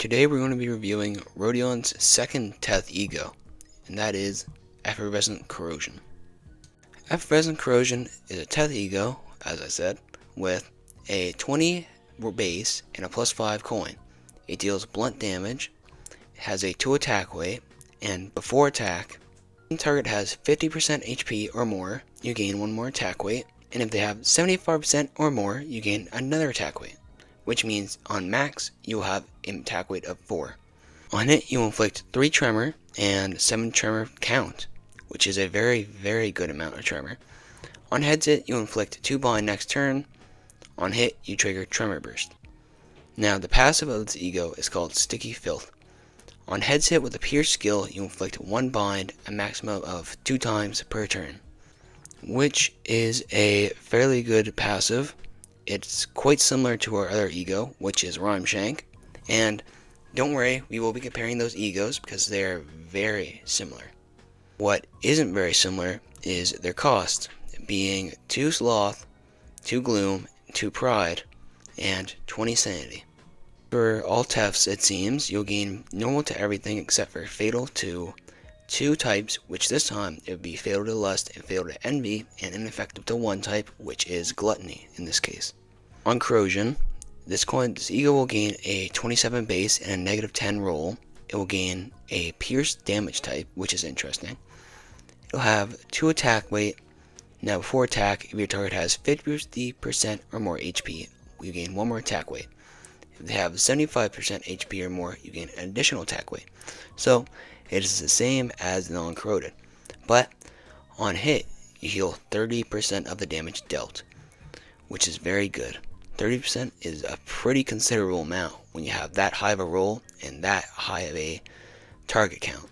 Today we're going to be reviewing Rodion's second Teth E.G.O, and that is Effervescent Corrosion. Effervescent Corrosion is a Teth E.G.O, as I said, with a 20 base and a +5 coin. It deals blunt damage, has a 2 attack weight, and before attack, if the target has 50% HP or more, you gain 1 more attack weight, and if they have 75% or more, you gain another attack weight, which means on max, you will have an attack weight of 4. On hit, you inflict 3 tremor and 7 tremor count, which is a very good amount of tremor. On heads hit, you inflict 2 bind next turn. On hit, you trigger tremor burst. Now, the passive of this E.G.O is called Sticky Filth. On heads hit with a pierce skill, you inflict 1 bind a maximum of 2 times per turn, which is a fairly good passive. It's quite similar to our other E.G.O, which is Rime Shank, and don't worry, we will be comparing those E.G.Os because they are very similar. What isn't very similar is their cost, being 2 Sloth, 2 Gloom, 2 Pride, and 20 Sanity. For all Teths, it seems, you'll gain normal to everything except for fatal to 2 types, which this time it would be fatal to lust and fatal to envy, and ineffective to 1 type, which is gluttony in this case. On corrosion, this E.G.O will gain a 27 base and a -10 roll. It will gain a pierce damage type, which is interesting. It'll have 2 attack weight. Now before attack, if your target has 50% or more HP, you gain 1 more attack weight. If they have 75% HP or more, you gain an additional attack weight. So, it is the same as non-corroded. But, on hit, you heal 30% of the damage dealt, which is very good. 30% is a pretty considerable amount when you have that high of a roll and that high of a target count.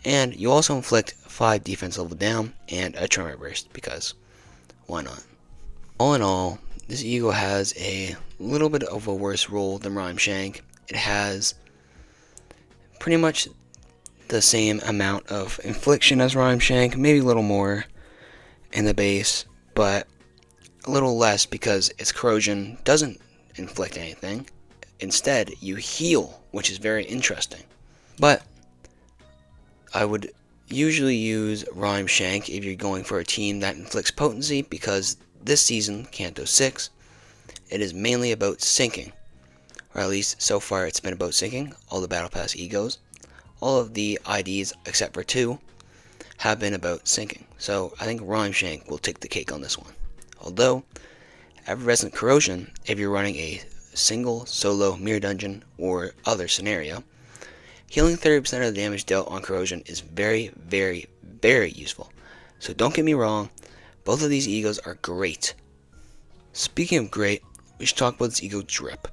And you also inflict 5 defense level down and a tremor burst, because why not? All in all, this E.G.O has a little bit of a worse roll than Rime Shank. It has pretty much the same amount of infliction as Rime Shank, maybe a little more in the base, but a little less because its corrosion doesn't inflict anything. Instead, you heal, which is very interesting. But I would usually use Rime Shank if you're going for a team that inflicts potency, because this season, Kanto 6, it is mainly about sinking. Or at least, so far it's been about sinking, all the Battle Pass E.G.Os. All of the IDs, except for 2, have been about sinking. So, I think Rime Shank will take the cake on this one. Although, Effervescent Corrosion, if you're running a single, solo, mirror dungeon, or other scenario, healing 30% of the damage dealt on corrosion is very useful. So don't get me wrong, both of these E.G.Os are great. Speaking of great, we should talk about this E.G.O drip.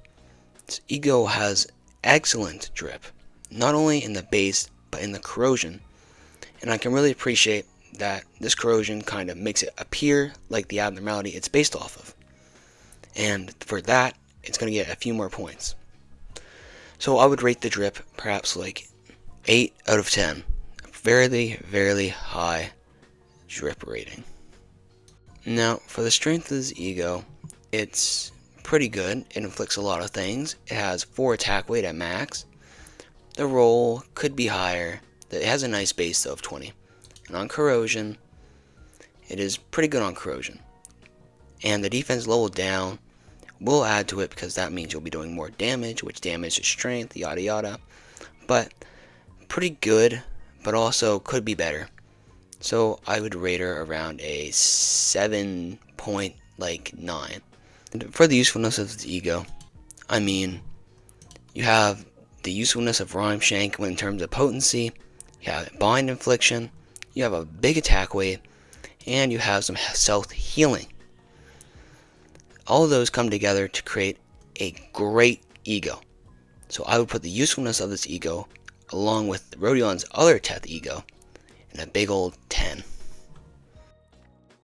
This E.G.O has excellent drip, not only in the base, but in the corrosion. And I can really appreciate that this corrosion kind of makes it appear like the abnormality it's based off of. And for that, it's going to get a few more points. So I would rate the drip perhaps like 8 out of 10. A very high drip rating. Now, for the strength of this E.G.O, it's pretty good. It inflicts a lot of things. It has 4 attack weight at max. The roll could be higher. It has a nice base though of 20. And on corrosion, it is pretty good on corrosion. And the defense level down will add to it, because that means you'll be doing more damage, which damages strength, yada yada. But pretty good, but also could be better. So I would rate her around a 7.9. And for the usefulness of the E.G.O, I mean, you have the usefulness of Rime Shank in terms of potency, you have bind infliction, you have a big attack weight, and you have some self-healing. All of those come together to create a great E.G.O. So I would put the usefulness of this E.G.O along with Rodion's other Teth E.G.O in a big old 10.